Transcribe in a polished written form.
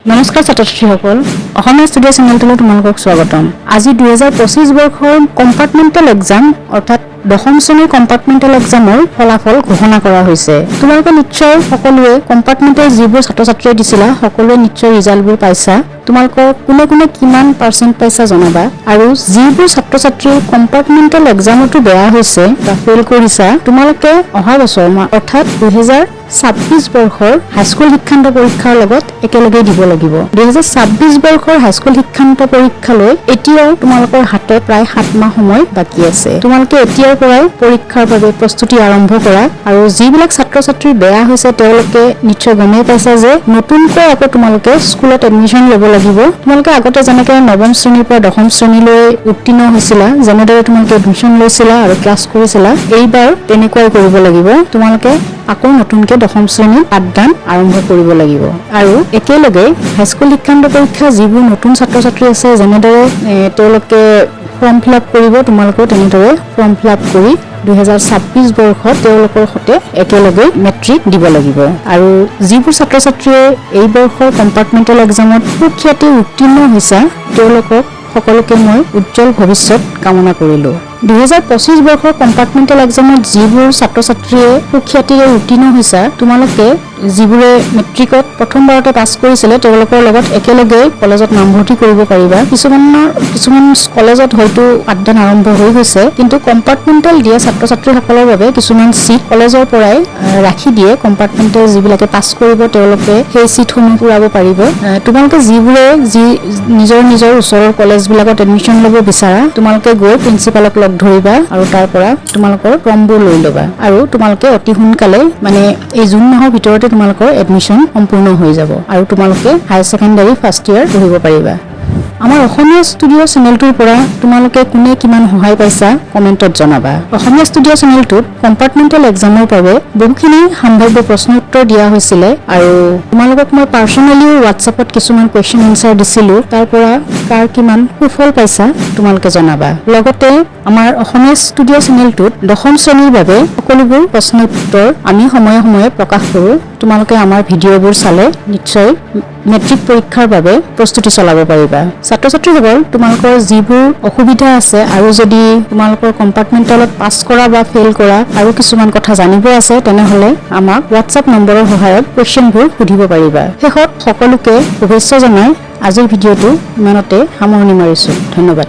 নমস্কাৰ ছাত্ৰ-ছাত্ৰীসকল অসমীয়া ষ্টুডিঅ' চেনেলটোলৈ তোমালোকক স্বাগতম। আজি 2025 বৰ্ষৰ কম্পাৰ্টমেণ্টেল এক্সাম অৰ্থাৎ দশম শ্ৰেণীৰ কম্পাৰ্টমেণ্টেল এক্সামৰ ফলাফল ঘোষণা কৰা হৈছে। তোমালোকে নিশ্চয় সকলোৱে কম্পাৰ্টমেণ্টেল যিবোৰ ছাত্ৰ-ছাত্ৰীয়ে দিছিলা সকলোৱে নিশ্চয় ৰিজাল্টবোৰ পাইছা। তোমালোকৰ কোনে কোনে কিমান পাৰ্চেণ্ট পাইছা জনাবা। আৰু যিবোৰ ছাত্ৰ-ছাত্ৰীৰ কম্পাৰ্টমেণ্টেল এক্সামতো বেয়া হৈছে বা ফেইল কৰিছা তোমালোকে অহা বছৰ অৰ্থাৎ 2026 বৰ্ষৰ হাইস্কুল শিক্ষান্ত পৰীক্ষাৰ লগত একেলগে দিব লাগিব। 2026 বৰ্ষৰ হাইস্কুল শিক্ষান্ত পৰীক্ষালৈ এতিয়াও তোমালোকৰ হাতত প্ৰায় 7 মাহ সময় বাকী আছে। তোমালোকে এতিয়াৰ পৰাই পৰীক্ষাৰ বাবে প্ৰস্তুতি আৰম্ভ কৰা। আৰু যিবিলাক ছাত্ৰ-ছাত্ৰীৰ বেয়া হৈছে তেওঁলোকে নিশ্চয় গমেই পাইছা যে নতুনকৈ আকৌ তোমালোকে স্কুলত এডমিশ্যন ল'ব লাগিব। তোমালোকে আগতে যেনেকৈ নৱম শ্ৰেণীৰ পৰা দশম শ্ৰেণীলৈ উত্তীৰ্ণ হৈছিলা, যেনেদৰে তোমালোকে এডমিশ্যন লৈছিলা আৰু ক্লাছ কৰিছিলা, এইবাৰ তেনেকুৱাই কৰিব লাগিব। তোমালোকে আকৌ নতুনকৈ দশম শ্ৰেণীৰ পাঠদান আৰম্ভ কৰিব লাগিব। আৰু একেলগে হাইস্কুল শিক্ষান্ত পৰীক্ষা যিবোৰ নতুন ছাত্ৰ-ছাত্ৰী আছে যেনেদৰে তেওঁলোকে ফৰ্ম ফিল আপ কৰিব, তোমালোকেও তেনেদৰে ফৰ্ম ফিল আপ কৰি 2026 বৰ্ষত তেওঁলোকৰ সৈতে একেলগে মেট্ৰিক দিব লাগিব। আৰু যিবোৰ ছাত্ৰ-ছাত্ৰীয়ে এই বৰ্ষৰ কম্পাৰ্টমেণ্টেল এক্সামত সুখ্যাতি উত্তীৰ্ণ হৈছে তেওঁলোকক সকলোকে মই উজ্জ্বল ভৱিষ্যত কামনা কৰিলোঁ। 2025 বৰ্ষৰ কম্পাৰ্টমেণ্টেল এক্সামত যিবোৰ ছাত্ৰ-ছাত্ৰীয়ে সুখ্যাতিৰে উত্তীৰ্ণ হৈছে তোমালোকে যিবোৰে মেট্ৰিকত প্ৰথমবাৰতে পাছ কৰিছিলে তেওঁলোকৰ লগত একেলগে কলেজত নামভৰ্তি কৰিব পাৰিবা। কিছুমান কলেজত হয়তো পাঠদান আৰম্ভ হৈ গৈছে, কিন্তু কম্পাৰ্টমেণ্টেল দিয়া ছাত্ৰ-ছাত্ৰীসকলৰ বাবে কিছুমান চিট কলেজৰ পৰাই ৰাখি দিয়ে। কম্পাৰ্টমেণ্টেল যিবিলাকে পাছ কৰিব তেওঁলোকে সেই চিটসমূহ পূৰাব পাৰিব। তোমালোকে যিবোৰে নিজৰ ওচৰৰ কলেজবিলাকত এডমিশ্যন ল'ব বিচাৰা তোমালোকে গৈ প্ৰিন্সিপালক লগ ধৰিবা আৰু তাৰ পৰা তোমালোকৰ ফৰ্মবোৰ লৈ ল'বা। আৰু তোমালোকে অতি সোনকালে মানে এই জুন মাহৰ ভিতৰতে তোমালোকৰ এডমিশ্যন সম্পূৰ্ণ হৈ যাব আৰু তোমালোকে হায়াৰ ছেকেণ্ডাৰী ফাৰ্ষ্ট ইয়াৰ পঢ়িব পাৰিবা। আমাৰ অসমীয়া ষ্টুডিঅ' চেনেলটোৰ পৰা তোমালোকে কোনে কিমান সহায় পাইছা কমেণ্টত জনাবা। অসমীয়া ষ্টুডিঅ' চেনেলটোত কম্পাৰ্টমেণ্টেল এক্সামৰ বাবে বহুখিনি সম্ভাৱ্য প্ৰশ্ন উত্তৰ দিয়া হৈছিলে আৰু তোমালোকক মই পাৰ্চনেলিও হোৱাটছএপত কিছুমান কুৱেশ্যন এনচাৰ দিছিলোঁ। তাৰ পৰা কাৰ কিমান সুফল পাইছা তোমালোকে জনাবা। লগতে আমাৰ অসমীয়া ষ্টুডিঅ' চেনেলটোত দশম শ্ৰেণীৰ বাবে সকলোবোৰ প্ৰশ্ন উত্তৰ আমি সময়ে সময়ে প্ৰকাশ কৰোঁ। তোমালোকে আমাৰ ভিডিঅ'বোৰ চালে নিশ্চয় মেট্ৰিক পৰীক্ষাৰ বাবে প্ৰস্তুতি চলাব পাৰিবা। ছাত্ৰ-ছাত্ৰীসকল তোমালোকৰ যিবোৰ অসুবিধা আছে আৰু যদি তোমালোকৰ কম্পাৰ্টমেণ্টেলত পাছ কৰা বা ফেইল কৰা আৰু কিছুমান কথা জানিব আছে তেনেহ'লে আমাক হোৱাটছএপ নম্বৰৰ সহায়ত কুৱেশ্যনবোৰ সুধিব পাৰিবা। শেষত সকলোকে শুভেচ্ছা জনাই আজিৰ ভিডিঅ'টো ইমানতে সামৰণি মাৰিছোঁ। ধন্যবাদ।